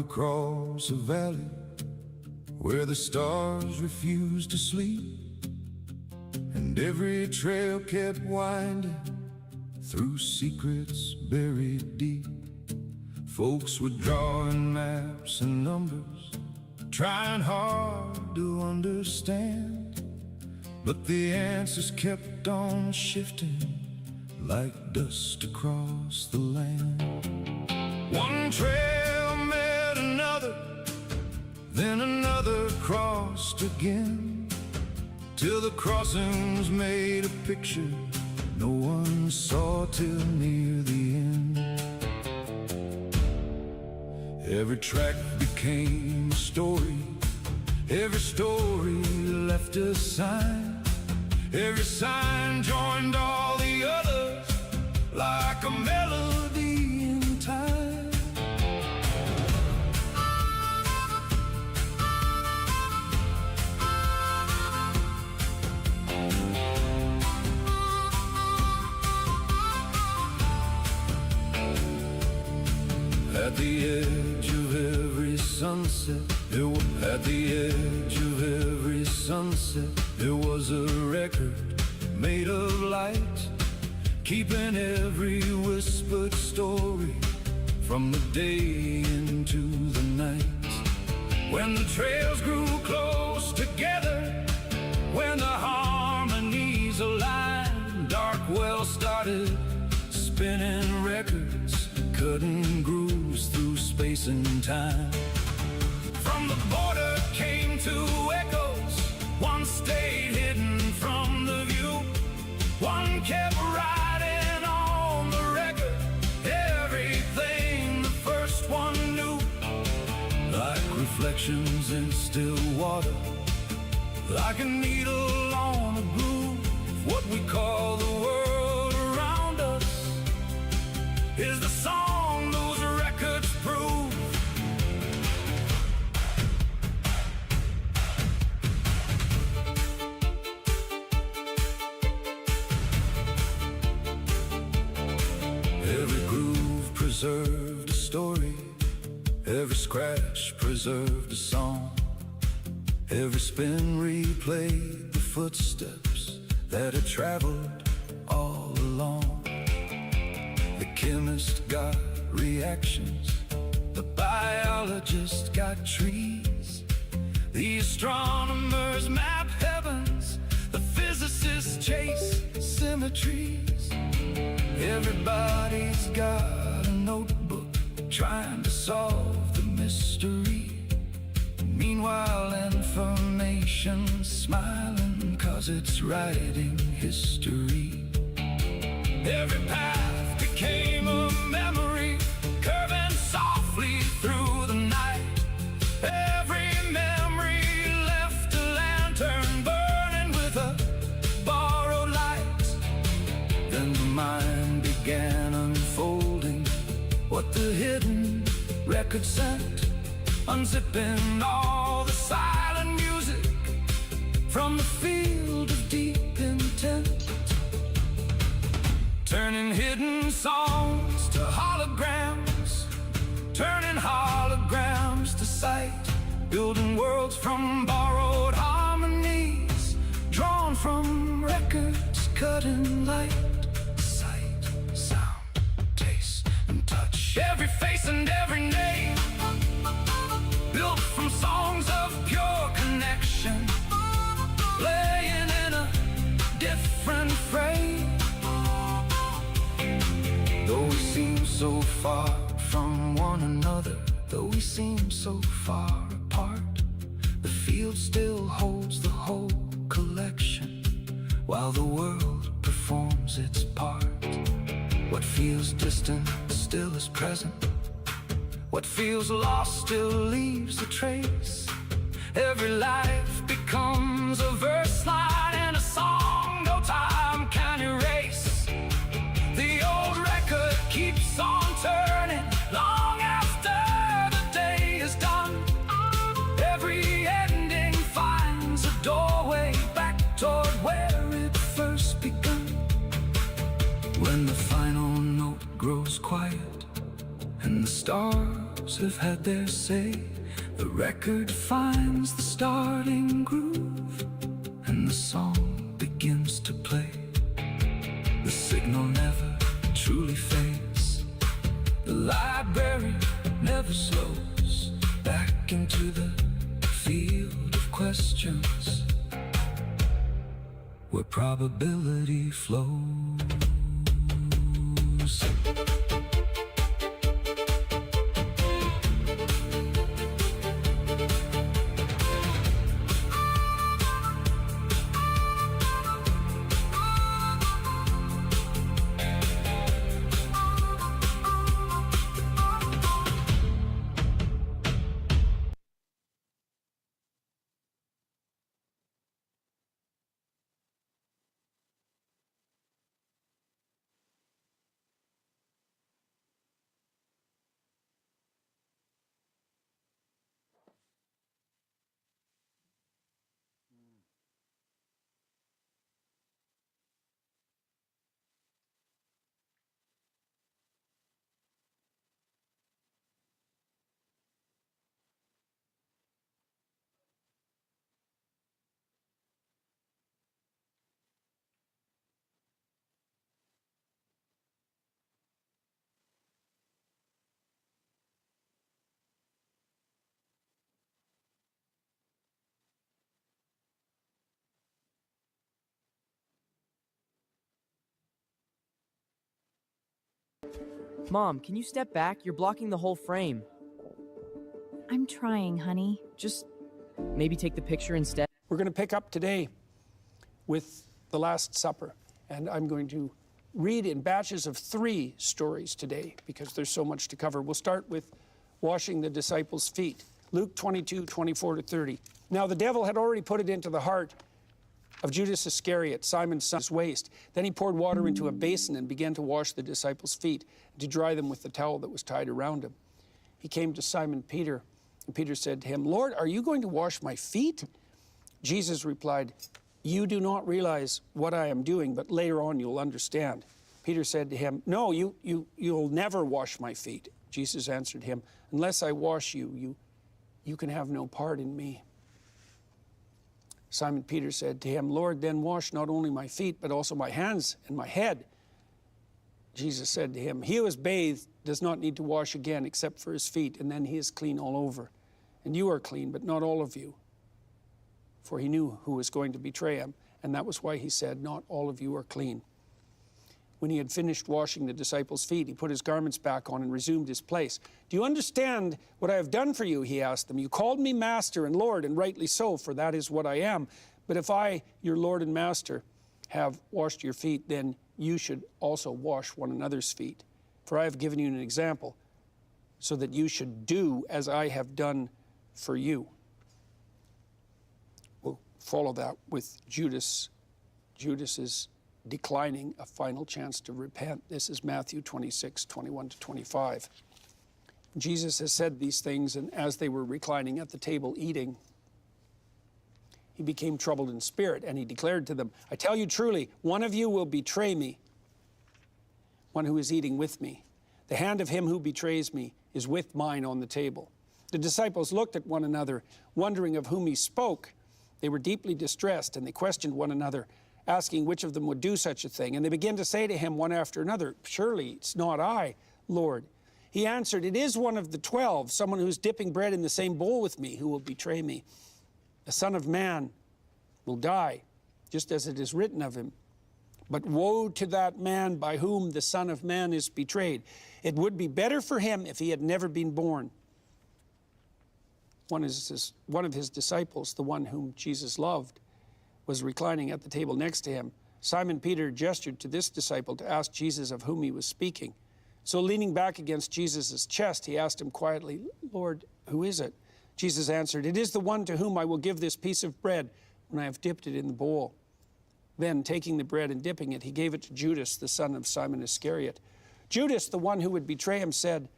across a valley where the stars refused to sleep, and every trail kept winding through secrets buried deep. Folks were drawing maps and numbers, trying hard to understand, but the answers kept on shifting like dust across the land. One trail met another, then another crossed again, till the crossings made a picture no one saw till near the end. Every track became a story, every story left a sign, every sign joined all the others like a melody in time. At the edge of every sunset, at the edge of every sunset, there was a record made of light, keeping every whispered story from the day into the night. When the trails grew close together, when the harmonies aligned, dark wells started spinning records, cutting grooves through space and time. From the border came two echoes, one stayed hidden from the view, one kept riding on the record, everything the first one knew. Like reflections in still water, like a needle on a groove, what we call the world around us is the song those records prove. Every groove preserved a story, every scratch preserved a song, every spin replayed the footsteps that had traveled all along. The chemist got reactions, the biologist got trees, the astronomers map heavens, the physicists chase symmetries. Everybody's got a notebook trying to solve the mystery. Meanwhile, information's smiling 'cause it's writing history. Every path became a memory, curving softly through the night. Every memory left a lantern burning with a borrowed light. Then the mind began unfolding what the hidden record sent, unzipping all the silent music from the field of deep intent, turning hidden songs to holograms, turning holograms to sight, building worlds from borrowed harmonies, drawn from records cut in light. Sight, sound, taste, and touch, every face and every name, built from songs of pure connection, playing in a different frame. Though we seem so far from one another, though we seem so far apart, the field still holds the whole collection, while the world performs its part. What feels distant still is present, what feels lost still leaves a trace. Every life becomes a verse line in a song no time can erase. The old record keeps on turning long after the day is done. Every ending finds a doorway back toward where it first begun. When the final note grows quiet and the stars crowds have had their say. The record finds the starting groove, and the song begins to play. The signal never truly fades. The library never slows back into the field of questions, where probability flows. Mom, can you step back? You're blocking the whole frame. I'm trying, honey. Just maybe take the picture instead. We're going to pick up today with the Last Supper, and I'm going to read in batches of 3 stories today because there's so much to cover. We'll start with washing the disciples' feet. Luke 22:24-30. Now the devil had already put it into the heart of Judas Iscariot, Simon's son's waist. Then he poured water into a basin and began to wash the disciples' feet and to dry them with the towel that was tied around him. He came to Simon Peter, and Peter said to him, "Lord, are you going to wash my feet?" Jesus replied, "You do not realize what I am doing, but later on you'll understand." Peter said to him, "No, you'll never wash my feet." Jesus answered him, "Unless I wash you, you can have no part in me." Simon Peter said to him, "Lord, then wash not only my feet, but also my hands and my head." Jesus said to him, "He who is bathed does not need to wash again except for his feet, and then he is clean all over. And you are clean, but not all of you." For he knew who was going to betray him, and that was why he said, "Not all of you are clean." When he had finished washing the disciples' feet, he put his garments back on and resumed his place. "Do you understand what I have done for you?" he asked them. "You called me Master and Lord, and rightly so, for that is what I am. But if I, your Lord and Master, have washed your feet, then you should also wash one another's feet. For I have given you an example, so that you should do as I have done for you." We'll follow that with Judas. Judas is declining a final chance to repent. This is Matthew 26:21-25. Jesus has said these things, and as they were reclining at the table eating, he became troubled in spirit, and he declared to them, "I tell you truly, one of you will betray me, one who is eating with me. The hand of him who betrays me is with mine on the table." The disciples looked at one another, wondering of whom he spoke. They were deeply distressed, and they questioned one another, asking which of them would do such a thing. And they began to say to him one after another, "Surely it's not I, Lord." He answered, "It is one of the 12, someone who's dipping bread in the same bowl with me, who will betray me. The Son of Man will die, just as it is written of him. But woe to that man by whom the Son of Man is betrayed. It would be better for him if he had never been born." One of his disciples, the one whom Jesus loved, was reclining at the table next to him. Simon Peter gestured to this disciple to ask Jesus of whom he was speaking. So leaning back against Jesus' chest, he asked him quietly, "Lord, who is it?" Jesus answered, "It is the one to whom I will give this piece of bread when I have dipped it in the bowl." Then, taking the bread and dipping it, he gave it to Judas, the son of Simon Iscariot. Judas, the one who would betray him, said,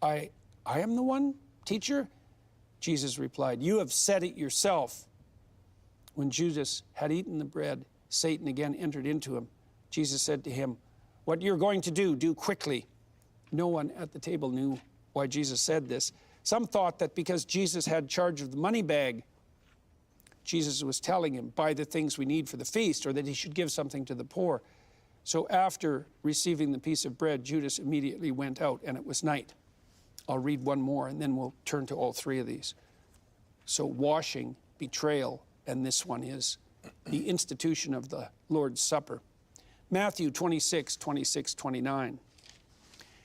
I am the one, teacher?" Jesus replied, "You have said it yourself." When Judas had eaten the bread, Satan again entered into him. Jesus said to him, "What you're going to do quickly." No one at the table knew why Jesus said this. Some thought that because Jesus had charge of the money bag, Jesus was telling him, buy the things we need for the feast, or that he should give something to the poor. So after receiving the piece of bread, Judas immediately went out, and it was night. I'll read one more, and then we'll turn to all three of these. So washing, betrayal, and this one is the institution of the Lord's Supper. Matthew 26, 26, 29.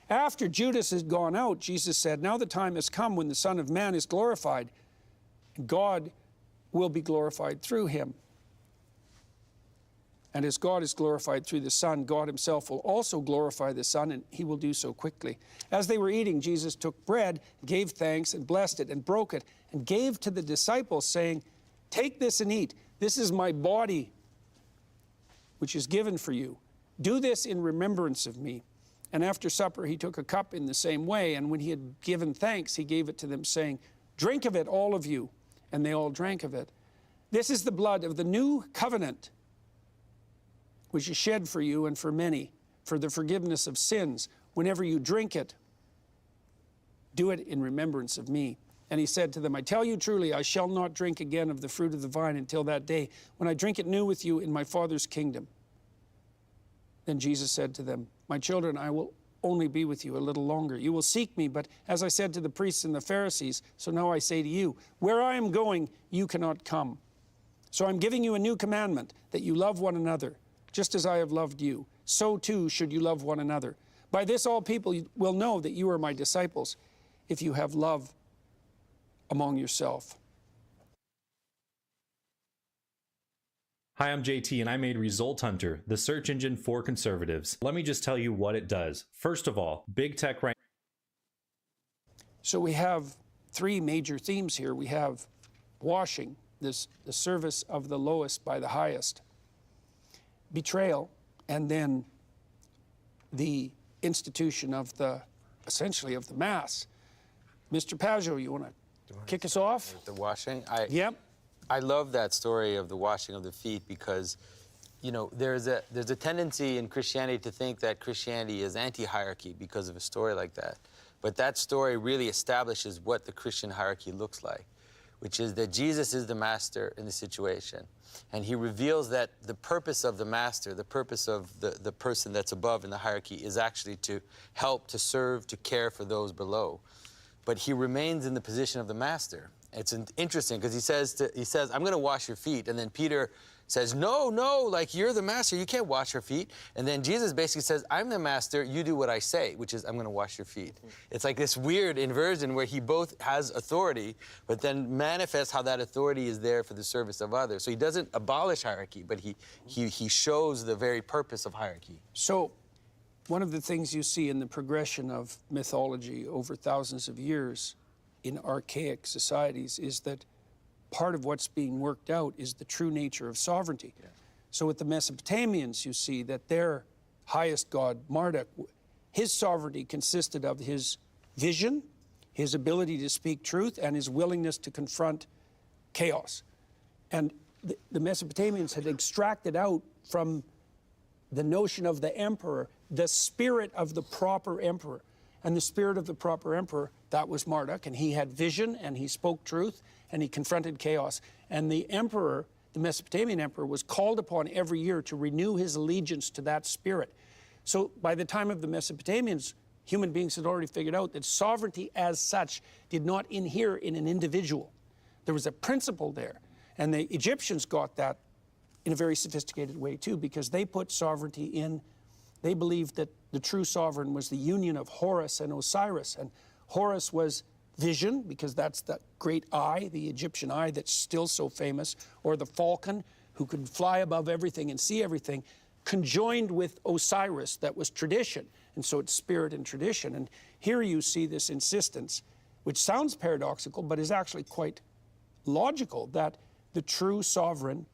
After Judas had gone out, Jesus said, now the time has come when the Son of Man is glorified, and God will be glorified through him. And as God is glorified through the Son, God himself will also glorify the Son, and he will do so quickly. As they were eating, Jesus took bread, gave thanks, and blessed it, and broke it, and gave to the disciples, saying, take this and eat. This is my body, which is given for you. Do this in remembrance of me. And after supper, he took a cup in the same way, and when he had given thanks, he gave it to them, saying, drink of it, all of you. And they all drank of it. This is the blood of the new covenant, which is shed for you and for many, for the forgiveness of sins. Whenever you drink it, do it in remembrance of me. And he said to them, I tell you truly, I shall not drink again of the fruit of the vine until that day, when I drink it new with you in my Father's kingdom. Then Jesus said to them, my children, I will only be with you a little longer. You will seek me, but as I said to the priests and the Pharisees, so now I say to you, where I am going, you cannot come. So I'm giving you a new commandment, that you love one another, just as I have loved you. So too should you love one another. By this all people will know that you are my disciples, if you have love among yourself. Hi, I'm JT, and I made Result Hunter, the search engine for conservatives. Let me just tell you what it does. First of all, big tech right. So we have three major themes here. We have washing, the service of the lowest by the highest, betrayal, and then the institution of essentially of the Mass. Mr. Pajot, you want to kick us off? With the washing? Yep. I love that story of the washing of the feet because, you know, there's a tendency in Christianity to think that Christianity is anti-hierarchy because of a story like that. But that story really establishes what the Christian hierarchy looks like, which is that Jesus is the master in the situation. And he reveals that the purpose of the master, the purpose of the person that's above in the hierarchy is actually to help, to serve, to care for those below. But he remains in the position of the master. It's interesting because he says, I'm going to wash your feet. And then Peter says, no, like you're the master. You can't wash your feet. And then Jesus basically says, I'm the master. You do what I say, which is I'm going to wash your feet. It's like this weird inversion where he both has authority, but then manifests how that authority is there for the service of others. So he doesn't abolish hierarchy, but he shows the very purpose of hierarchy. So one of the things you see in the progression of mythology over thousands of years in archaic societies is that part of what's being worked out is the true nature of sovereignty. Yeah. So with the Mesopotamians, you see that their highest god, Marduk, his sovereignty consisted of his vision, his ability to speak truth, and his willingness to confront chaos. And the Mesopotamians had extracted out from the notion of the emperor the spirit of the proper emperor. And the spirit of the proper emperor, that was Marduk, and he had vision, and he spoke truth, and he confronted chaos. And the emperor, the Mesopotamian emperor, was called upon every year to renew his allegiance to that spirit. So by the time of the Mesopotamians, human beings had already figured out that sovereignty as such did not inhere in an individual. There was a principle there. And the Egyptians got that in a very sophisticated way too, because they put sovereignty in. They believed that the true sovereign was the union of Horus and Osiris. And Horus was vision, because that's the great eye, the Egyptian eye that's still so famous, or the falcon, who could fly above everything and see everything, conjoined with Osiris, that was tradition. And so it's spirit and tradition. And here you see this insistence, which sounds paradoxical, but is actually quite logical, that the true sovereign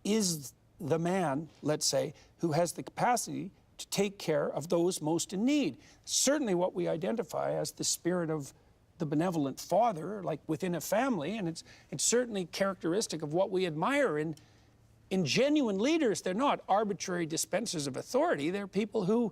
is the man, let's say, who has the capacity to take care of those most in need. Certainly what we identify as the spirit of the benevolent father, like within a family, and it's certainly characteristic of what we admire in genuine leaders. They're not arbitrary dispensers of authority. They're people who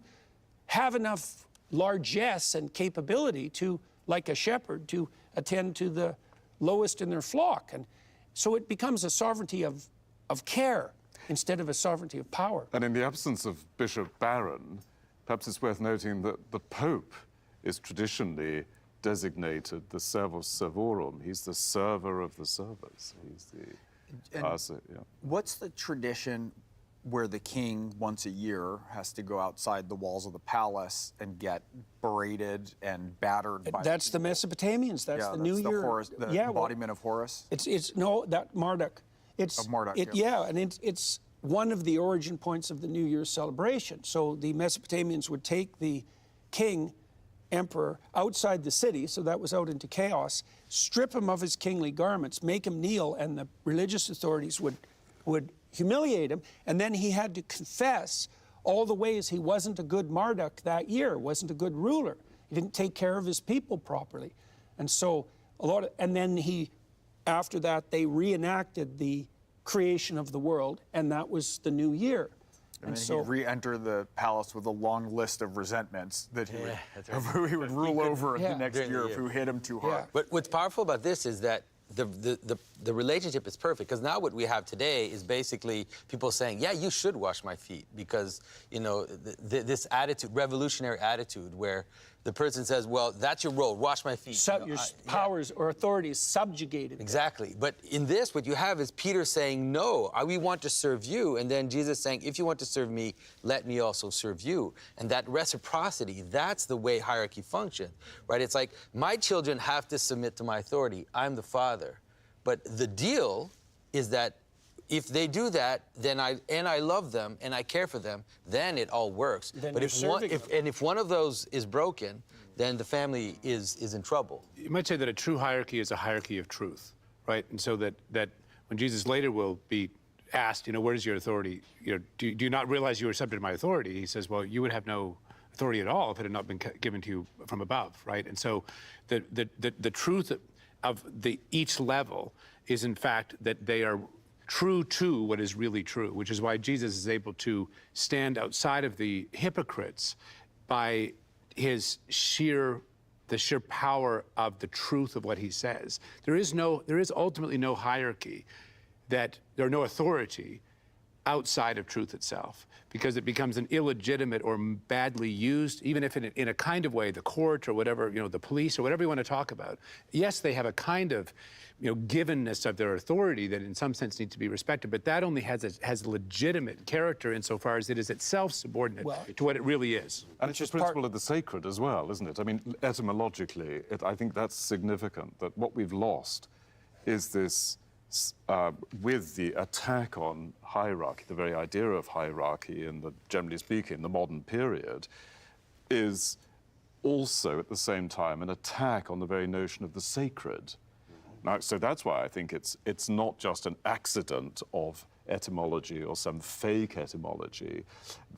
have enough largesse and capability to like a shepherd, to attend to the lowest in their flock. And so it becomes a sovereignty of care instead of a sovereignty of power. And in the absence of Bishop Barron, perhaps it's worth noting that the Pope is traditionally designated the servus servorum. He's the server of the servers. He's the... yeah. What's the tradition where the king once a year has to go outside the walls of the palace and get berated and battered by That's the Mesopotamians. That's the New Year. The yeah, embodiment of Horus? No, that Marduk. It's Of Marduk, yeah, and it's one of the origin points of the New Year's celebration. So the Mesopotamians would take the king, emperor, outside the city, so that was out into chaos, strip him of his kingly garments, make him kneel, and the religious authorities would humiliate him, and then he had to confess all the ways he wasn't a good Marduk that year, wasn't a good ruler. He didn't take care of his people properly. And so and then after that, they reenacted the creation of the world, and that was the new year. And then he'd re-enter the palace with a long list of resentments that he who he would rule over the next year if who hit him too hard. But what's powerful about this is that the relationship is perfect, because now what we have today is basically people saying, yeah, you should wash my feet, because, you know, this attitude, revolutionary attitude, where the person says, well, that's your role, wash my feet. Your powers or authority is subjugated. Exactly. But in this, what you have is Peter saying, no, we want to serve you. And then Jesus saying, if you want to serve me, let me also serve you. And that reciprocity, that's the way hierarchy functions, right? It's like, my children have to submit to my authority. I'm the father. But the deal is that if they do that, then I love them and I care for them, then it all works. But if one of those is broken, then the family is in trouble. You might say that a true hierarchy is a hierarchy of truth, right? And so that when Jesus later will be asked, you know, where is your authority? You know, do you not realize you are subject to my authority? He says, well, you would have no authority at all if it had not been given to you from above, right? And so the truth of each level is, in fact, that they are true to what is really true, which is why Jesus is able to stand outside of the hypocrites by the sheer power of the truth of what he says. There is ultimately no hierarchy, that there are no authority outside of truth itself, because it becomes an illegitimate or badly used, even if in a kind of way, the court or whatever, you know, the police or whatever you want to talk about. Yes, they have a kind of, you know, givenness of their authority that in some sense needs to be respected, but that only has legitimate character insofar as it is itself subordinate to what it really is. And it's the principle of the sacred as well, isn't it? I mean, etymologically, I think that's significant, that what we've lost is this, with the attack on hierarchy, the very idea of hierarchy in generally speaking, the modern period, is also at the same time an attack on the very notion of the sacred. Now, so that's why I think it's not just an accident of etymology or some fake etymology,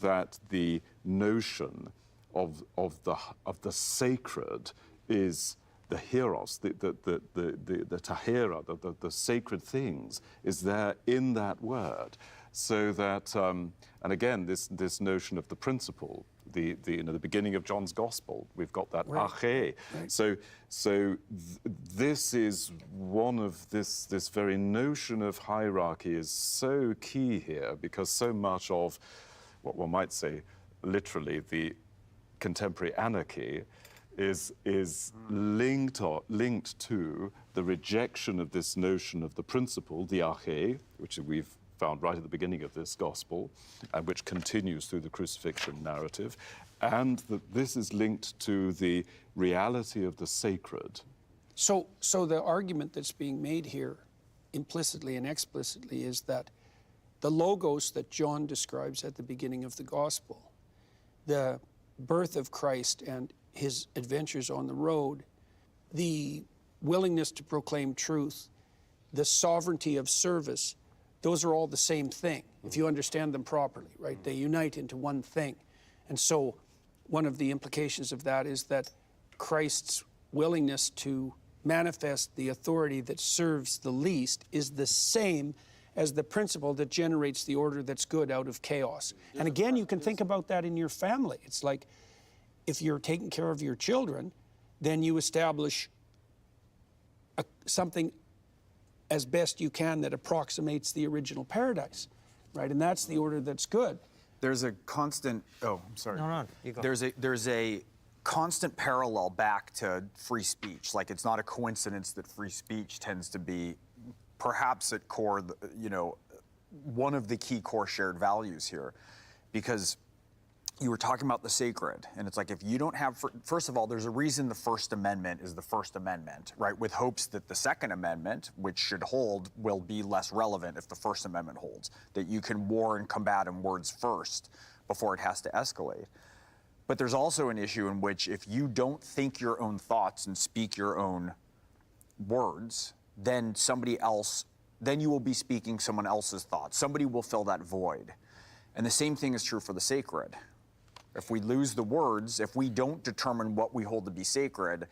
that the notion of the sacred is the hieros, the tahera, the sacred things, is there in that word. So that, and again, this notion of the principle, the beginning of John's Gospel, we've got that arche. Right. So this is one of this very notion of hierarchy is so key here, because so much of what one might say, literally, the contemporary anarchy is linked to the rejection of this notion of the principle, the arche, which we've found right at the beginning of this gospel, and which continues through the crucifixion narrative, and that this is linked to the reality of the sacred. So the argument that's being made here, implicitly and explicitly, is that the logos that John describes at the beginning of the gospel, the birth of Christ and his adventures on the road, the willingness to proclaim truth, the sovereignty of service, those are all the same thing, if you understand them properly, right? They unite into one thing. And so one of the implications of that is that Christ's willingness to manifest the authority that serves the least is the same as the principle that generates the order that's good out of chaos. And again, you can think about that in your family. It's like, if you're taking care of your children, then you establish something as best you can that approximates the original paradise, right? And that's the order that's good. There's a constant. Oh, I'm sorry. No, you go. There's a constant parallel back to free speech. Like, it's not a coincidence that free speech tends to be, perhaps at core, one of the key core shared values here, because you were talking about the sacred, and it's like, if you don't have, first of all, there's a reason the First Amendment is the First Amendment, right? With hopes that the Second Amendment, which should hold, will be less relevant if the First Amendment holds, that you can war and combat in words first before it has to escalate. But there's also an issue in which if you don't think your own thoughts and speak your own words, then then you will be speaking someone else's thoughts. Somebody will fill that void. And the same thing is true for the sacred. If we lose the words, if we don't determine what we hold to be sacred,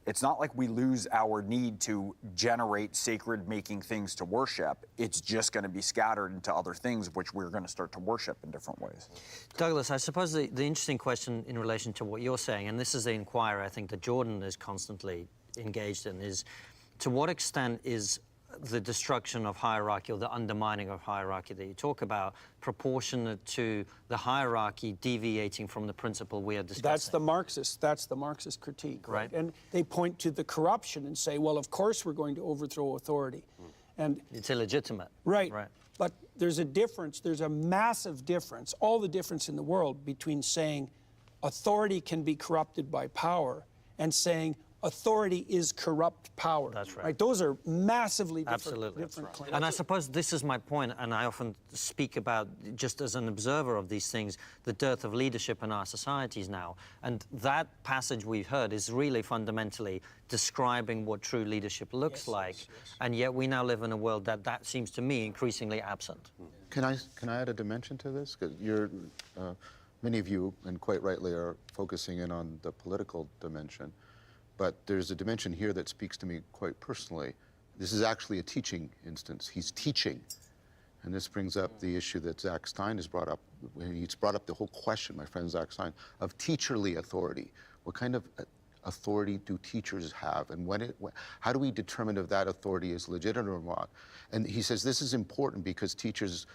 it's not like we lose our need to generate sacred-making things to worship. It's just going to be scattered into other things, which we're going to start to worship in different ways. Douglas, I suppose the interesting question in relation to what you're saying, and this is the inquiry I think that Jordan is constantly engaged in, is to what extent is the destruction of hierarchy or the undermining of hierarchy that you talk about proportionate to the hierarchy deviating from the principle we are discussing? That's the Marxist critique, right? Right. And they point to the corruption and say, well, of course we're going to overthrow authority. And it's illegitimate. Right. But there's a difference, there's a massive difference, all the difference in the world between saying authority can be corrupted by power and saying authority is corrupt power. That's right. Those are massively different, Absolutely. different claims. And I suppose this is my point, and I often speak about, just as an observer of these things, the dearth of leadership in our societies now. And that passage we've heard is really fundamentally describing what true leadership looks like. And yet we now live in a world that seems to me increasingly absent. Can I add a dimension to this? Because many of you, and quite rightly, are focusing in on the political dimension. But there's a dimension here that speaks to me quite personally. This is actually a teaching instance. He's teaching. And this brings up the issue that Zach Stein has brought up. He's brought up the whole question, my friend Zach Stein, of teacherly authority. What kind of authority do teachers have? And how do we determine if that authority is legitimate or not? And he says this is important because teachers,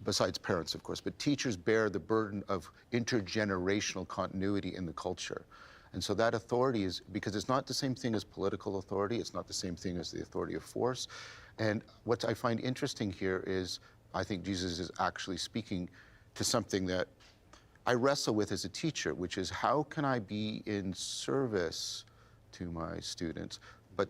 besides parents, of course, but teachers bear the burden of intergenerational continuity in the culture. And so that authority is, because it's not the same thing as political authority, it's not the same thing as the authority of force. And what I find interesting here is, I think Jesus is actually speaking to something that I wrestle with as a teacher, which is how can I be in service to my students, but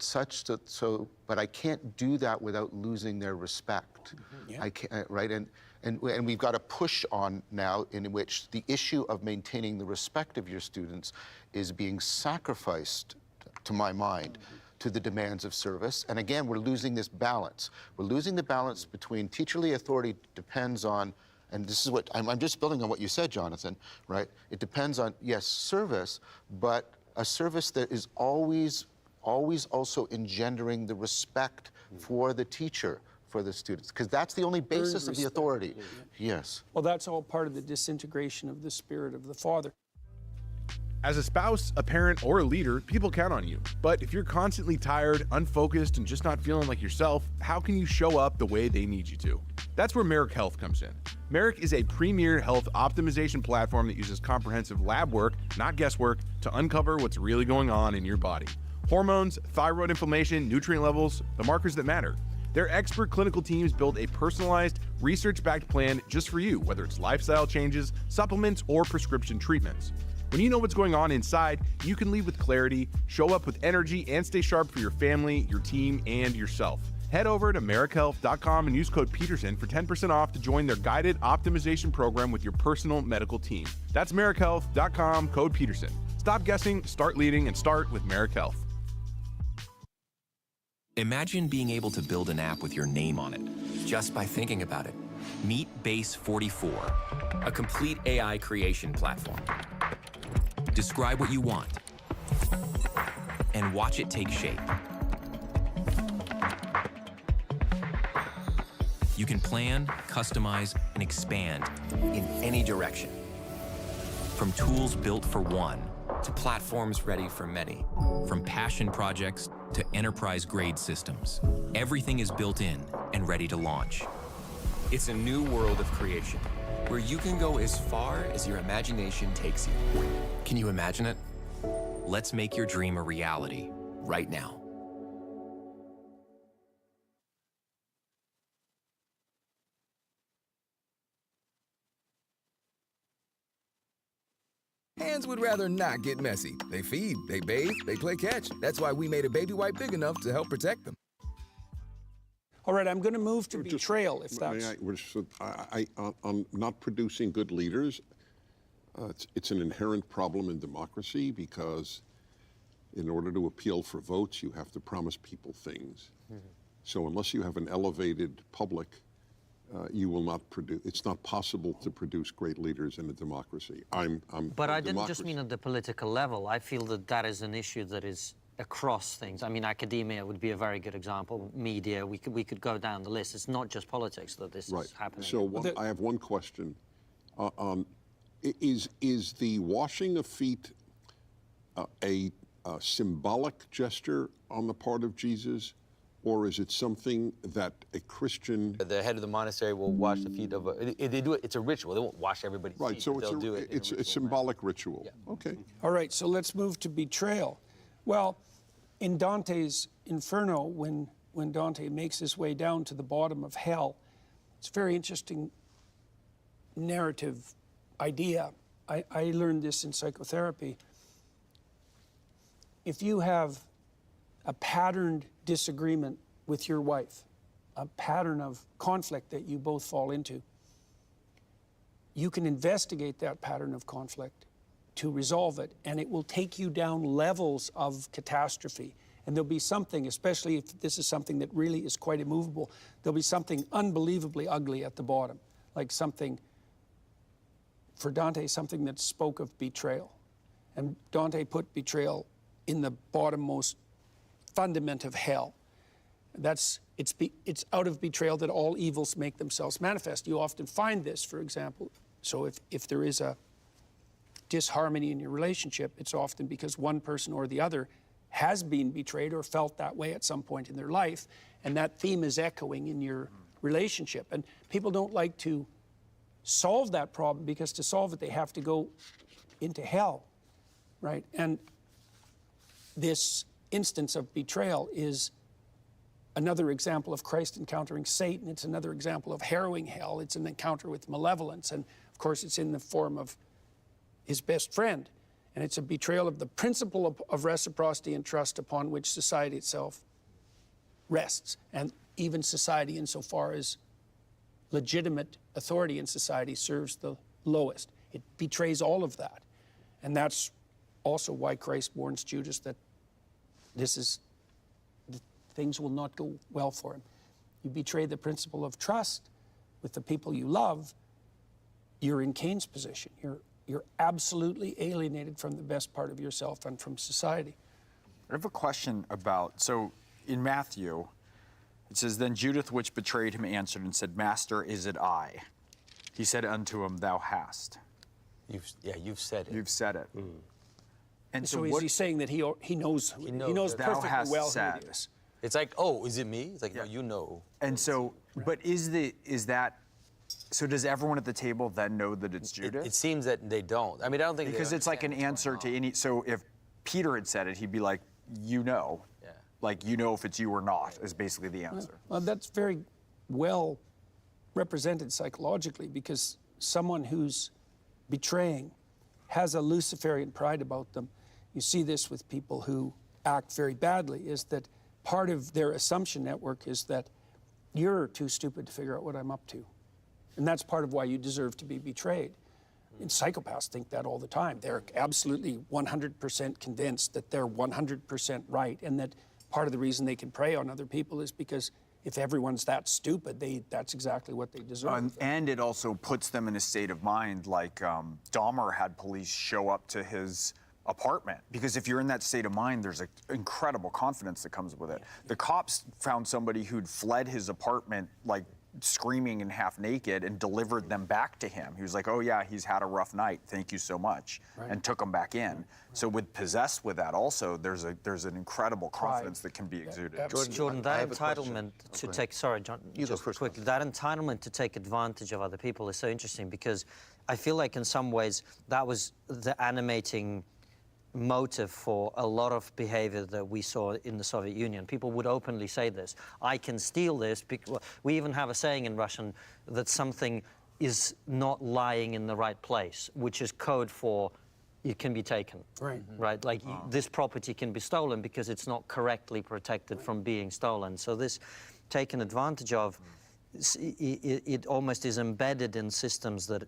but I can't do that without losing their respect. I can't, right? And we've got a push on now in which the issue of maintaining the respect of your students is being sacrificed, to my mind, to the demands of service. And again, we're losing this balance. We're losing the balance between teacherly authority depends on, and this is what, I'm just building on what you said, Jonathan, right? It depends on, yes, service, but a service that is always also engendering the respect for the teacher, for the students, because that's the only basis of the authority. Yes. Well, that's all part of the disintegration of the spirit of the Father. As a spouse, a parent, or a leader, people count on you. But if you're constantly tired, unfocused, and just not feeling like yourself, how can you show up the way they need you to? That's where Merrick Health comes in. Merrick is a premier health optimization platform that uses comprehensive lab work, not guesswork, to uncover what's really going on in your body. Hormones, thyroid inflammation, nutrient levels, the markers that matter. Their expert clinical teams build a personalized, research-backed plan just for you, whether it's lifestyle changes, supplements, or prescription treatments. When you know what's going on inside, you can lead with clarity, show up with energy, and stay sharp for your family, your team, and yourself. Head over to merrickhealth.com and use code Peterson for 10% off to join their guided optimization program with your personal medical team. That's merrickhealth.com, code Peterson. Stop guessing, start leading, and start with Merrick Health. Imagine being able to build an app with your name on it, just by thinking about it. Meet Base 44, a complete AI creation platform. Describe what you want, and watch it take shape. You can plan, customize, and expand in any direction. From tools built for one to platforms ready for many. From passion projects to enterprise-grade systems, everything is built in and ready to launch. It's a new world of creation, where you can go as far as your imagination takes you. Can you imagine it? Let's make your dream a reality right now. Hands would rather not get messy. They feed, they bathe, they play catch. That's why we made a baby wipe big enough to help protect them. All right, I'm going to move to betrayal, if that's... On not producing good leaders, it's an inherent problem in democracy because in order to appeal for votes, you have to promise people things. So unless you have an elevated public, you will not produce. It's not possible to produce great leaders in a democracy. But I didn't just mean at the political level. I feel that that is an issue that is across things. I mean, academia would be a very good example. Media, we could go down the list. It's not just politics that this is happening. So I have one question. Is the washing of feet a symbolic gesture on the part of Jesus, or is it something that a Christian... The head of the monastery will wash the feet of if they do it, it's a ritual. They won't wash everybody's feet. Right, so it's a symbolic ritual. Yeah. Okay. All right, so let's move to betrayal. Well, in Dante's Inferno, when Dante makes his way down to the bottom of hell, it's a very interesting narrative idea. I learned this in psychotherapy. If you have a patterned disagreement with your wife, a pattern of conflict that you both fall into, you can investigate that pattern of conflict to resolve it, and it will take you down levels of catastrophe. And there'll be something, especially if this is something that really is quite immovable, there'll be something unbelievably ugly at the bottom, like something, for Dante, something that spoke of betrayal. And Dante put betrayal in the bottommost fundament of hell. It's out of betrayal that all evils make themselves manifest. You often find this, for example. So if there is a disharmony in your relationship, it's often because one person or the other has been betrayed or felt that way at some point in their life, and that theme is echoing in your relationship. And people don't like to solve that problem because to solve it, they have to go into hell, right? And this instance of betrayal is another example of Christ encountering Satan. It's another example of harrowing hell. It's an encounter with malevolence. And of course, it's in the form of his best friend. And it's a betrayal of the principle of reciprocity and trust upon which society itself rests. And even society, insofar as legitimate authority in society serves the lowest. It betrays all of that. And that's also why Christ warns Judas that things will not go well for him. You betray the principle of trust with the people you love, you're in Cain's position. You're absolutely alienated from the best part of yourself and from society. I have a question about, so in Matthew, it says, "Then Judas, which betrayed him, answered and said, Master, is it I? He said unto him, Thou hast." You've said it. You've said it. And so is he saying that he knows perfectly well who it is? It's like, oh, is it me? It's like, no, you know. And so, but so does everyone at the table then know that it's Judas? It seems that they don't. I mean, I don't think because it's like an answer to any. So if Peter had said it, he'd be like, you know, like you know if it's you or not is basically the answer. Well, that's very well represented psychologically because someone who's betraying has a Luciferian pride about them. You see this with people who act very badly, is that part of their assumption network is that you're too stupid to figure out what I'm up to. And that's part of why you deserve to be betrayed. And psychopaths think that all the time. They're absolutely 100% convinced that they're 100% right, and that part of the reason they can prey on other people is because if everyone's that stupid, that's exactly what they deserve. And it also puts them in a state of mind like Dahmer had police show up to his apartment. Because if you're in that state of mind, there's an incredible confidence that comes with it. The cops found somebody who'd fled his apartment like screaming and half naked and delivered them back to him. He was like, oh yeah, he's had a rough night, thank you so much, and took them back in. So with possessed with that also, there's an incredible confidence that can be exuded. Jordan, that entitlement to take, sorry, John, just quickly, that entitlement to take advantage of other people is so interesting, because I feel like in some ways that was the animating motive for a lot of behavior that we saw in the Soviet Union. People would openly say this. I can steal this. We even have a saying in Russian that something is not lying in the right place, which is code for it can be taken. Right? Like this property can be stolen because it's not correctly protected from being stolen. So this taken advantage of, it almost is embedded in systems that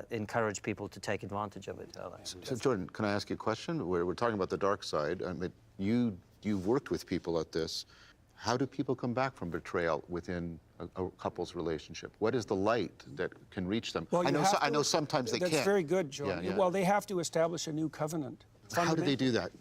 encourage people to take advantage of it. So Jordan, can I ask you a question? We're talking about the dark side. I mean, you've worked with people at this. How do people come back from betrayal within a couple's relationship? What is the light that can reach them? Well, I know sometimes they can't. That's very good, Jordan. Yeah. Well, they have to establish a new covenant. How do they do that?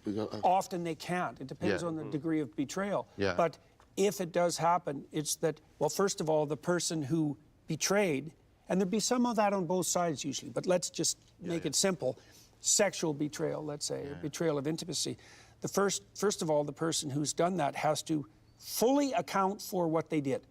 Often they can't. It depends on the degree of betrayal. Yeah. But if it does happen, it's that, well, first of all, the person who betrayed, and there'd be some of that on both sides usually, but let's just make it simple. Sexual betrayal, let's say, or betrayal of intimacy. First of all, the person who's done that has to fully account for what they did.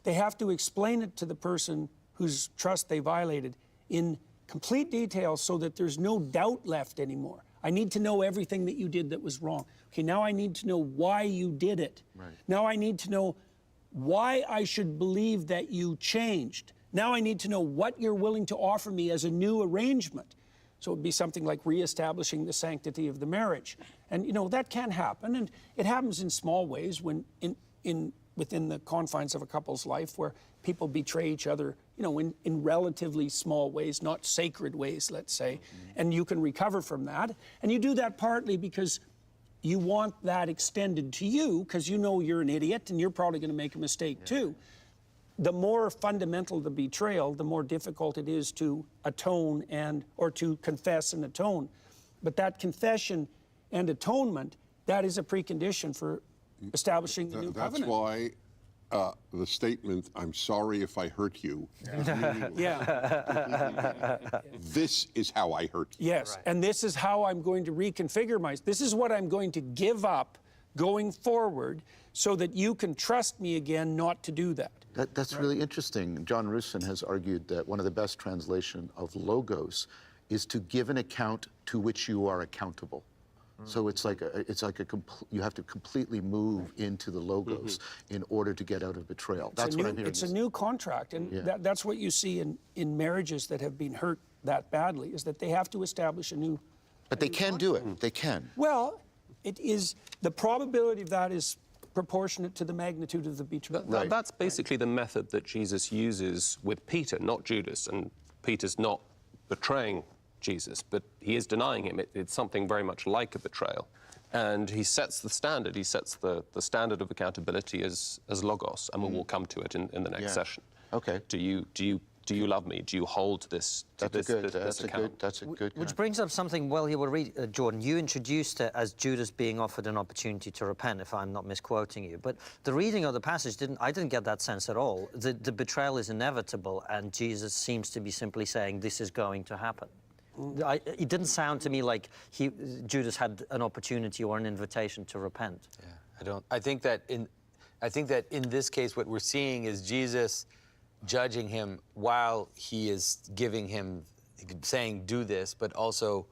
They have to explain it to the person whose trust they violated in complete detail so that there's no doubt left anymore. I need to know everything that you did that was wrong. Okay, now I need to know why you did it. Now I need to know why I should believe that you changed. Now I need to know what you're willing to offer me as a new arrangement. So it would be something like reestablishing the sanctity of the marriage. And, you know, that can happen, and it happens in small ways when within the confines of a couple's life where people betray each other, you know, in relatively small ways, not sacred ways, let's say, and you can recover from that. And you do that partly because you want that extended to you because you know you're an idiot and you're probably going to make a mistake too. The more fundamental the betrayal, the more difficult it is to atone or to confess and atone. But that confession and atonement, that is a precondition for establishing the new covenant. That's why the statement, I'm sorry if I hurt you. This is how I hurt you. Yes, and this is how I'm going to reconfigure this is what I'm going to give up going forward so that you can trust me again not to do that. That's really interesting. John Rusin has argued that one of the best translation of logos is to give an account to which you are accountable. So it's like you have to completely move into the logos in order to get out of betrayal. That's what I'm hearing. It's a new contract, and that's what you see in marriages that have been hurt that badly, is that they have to establish a new. But they can do it. They can. Well, it is the probability of that is proportionate to the magnitude of the betrayal. That's basically the method that Jesus uses with Peter, not Judas, and Peter's not betraying Jesus, but he is denying him. It's something very much like a betrayal. And he sets the standard. He sets the standard of accountability as logos, and we'll come to it in the next session. Okay. Do you love me? Do you hold this account? That's a good. Which brings up something, well, you will read, Jordan, you introduced it as Judas being offered an opportunity to repent, if I'm not misquoting you. But the reading of the passage, I didn't get that sense at all. The betrayal is inevitable, and Jesus seems to be simply saying, this is going to happen. It didn't sound to me like Judas had an opportunity or an invitation to repent. Yeah, I think that in this case, what we're seeing is Jesus judging him while he is giving him, saying, do this, but also,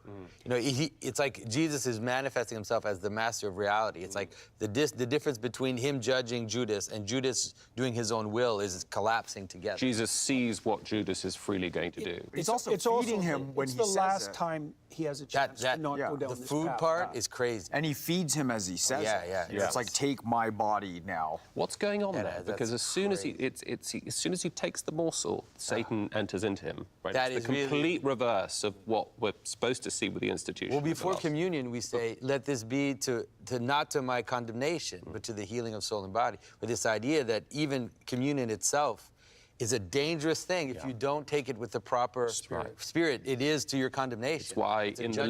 you know, it's like Jesus is manifesting himself as the master of reality. It's like the difference between him judging Judas and Judas doing his own will is collapsing together. Jesus sees what Judas is freely going to do. It's also feeding him when he says it's the last time he has a chance to not go down the this food path. part is crazy. And he feeds him as he says it. It's like, take my body now. What's going on there? Because as soon as he takes the morsel, Satan enters into him. Right? That it's is the complete reverse of what we're supposed to see with the institution. Well, before communion, we say, let this be not to my condemnation, but to the healing of soul and body. With this idea that even communion itself is a dangerous thing if you don't take it with the proper spirit. It is to your condemnation. That's why in the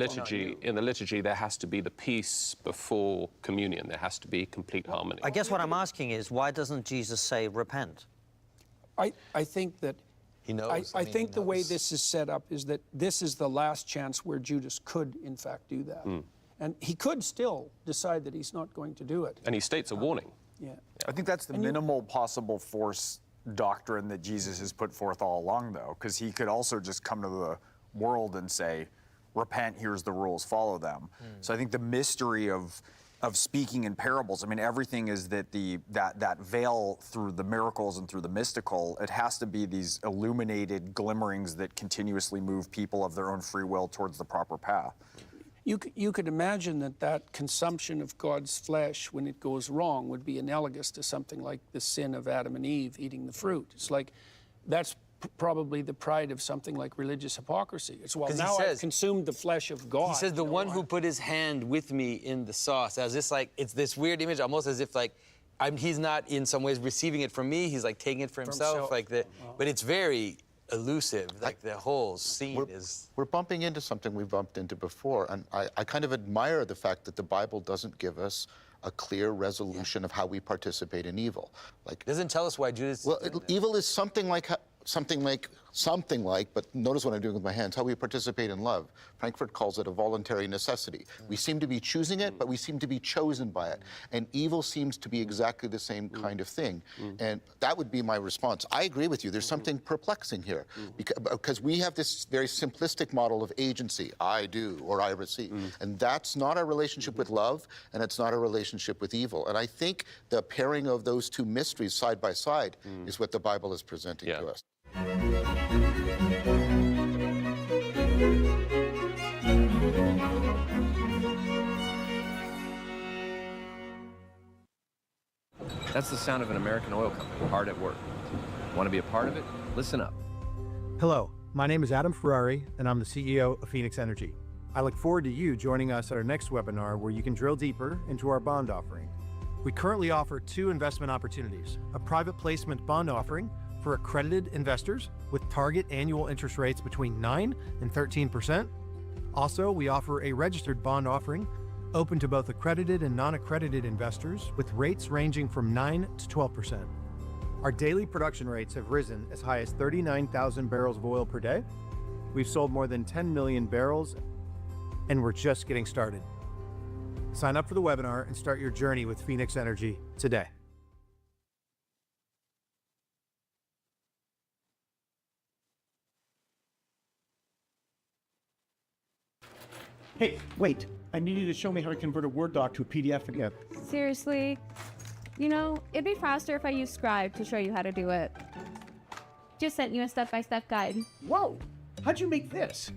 liturgy there has to be the peace before communion. There has to be complete harmony. I guess what I'm asking is, why doesn't Jesus say repent? I think that he knows. I think the way this is set up is that this is the last chance where Judas could, in fact, do that. And he could still decide that he's not going to do it. And he states a warning. Yeah. I think that's the minimal possible force doctrine that Jesus has put forth all along, though, because he could also just come to the world and say, repent, here's the rules, follow them. So I think the mystery of speaking in parables, I mean, everything is that that veil through the miracles and through the mystical, it has to be these illuminated glimmerings that continuously move people of their own free will towards the proper path. You could imagine that consumption of God's flesh, when it goes wrong, would be analogous to something like the sin of Adam and Eve eating the fruit. It's like, that's probably the pride of something like religious hypocrisy. It's, well, now I've consumed the flesh of God. He says, the one who put his hand with me in the sauce. As this, like, it's this weird image, almost as if, like, he's not in some ways receiving it from me, he's like taking it for himself. Like but it's very elusive. Like the whole scene is. We're bumping into something we've bumped into before, and I kind of admire the fact that the Bible doesn't give us a clear resolution of how we participate in evil. Like, it doesn't tell us why Judas. Well, evil is something like, but notice what I'm doing with my hands, how we participate in love. Frankfurt calls it a voluntary necessity. We seem to be choosing it, but we seem to be chosen by it. And evil seems to be exactly the same kind of thing. And that would be my response. I agree with you. There's something perplexing here because we have this very simplistic model of agency. I do or I receive. And that's not our relationship with love, and it's not our relationship with evil. And I think the pairing of those two mysteries side by side is what the Bible is presenting to us. That's the sound of an American oil company hard at work. Want to be a part of it? Listen up. Hello, my name is Adam Ferrari, and I'm the CEO of Phoenix Energy. I look forward to you joining us at our next webinar where you can drill deeper into our bond offering. We currently offer 2 investment opportunities, a private placement bond offering for accredited investors with target annual interest rates between 9 and 13%. Also, we offer a registered bond offering open to both accredited and non-accredited investors with rates ranging from 9 to 12%. Our daily production rates have risen as high as 39,000 barrels of oil per day. We've sold more than 10 million barrels, and we're just getting started. Sign up for the webinar and start your journey with Phoenix Energy today. Hey, wait. I need you to show me how to convert a Word doc to a PDF again. Seriously? You know, it'd be faster if I used Scribe to show you how to do it. Just sent you a step-by-step guide. Whoa! How'd you make this?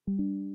you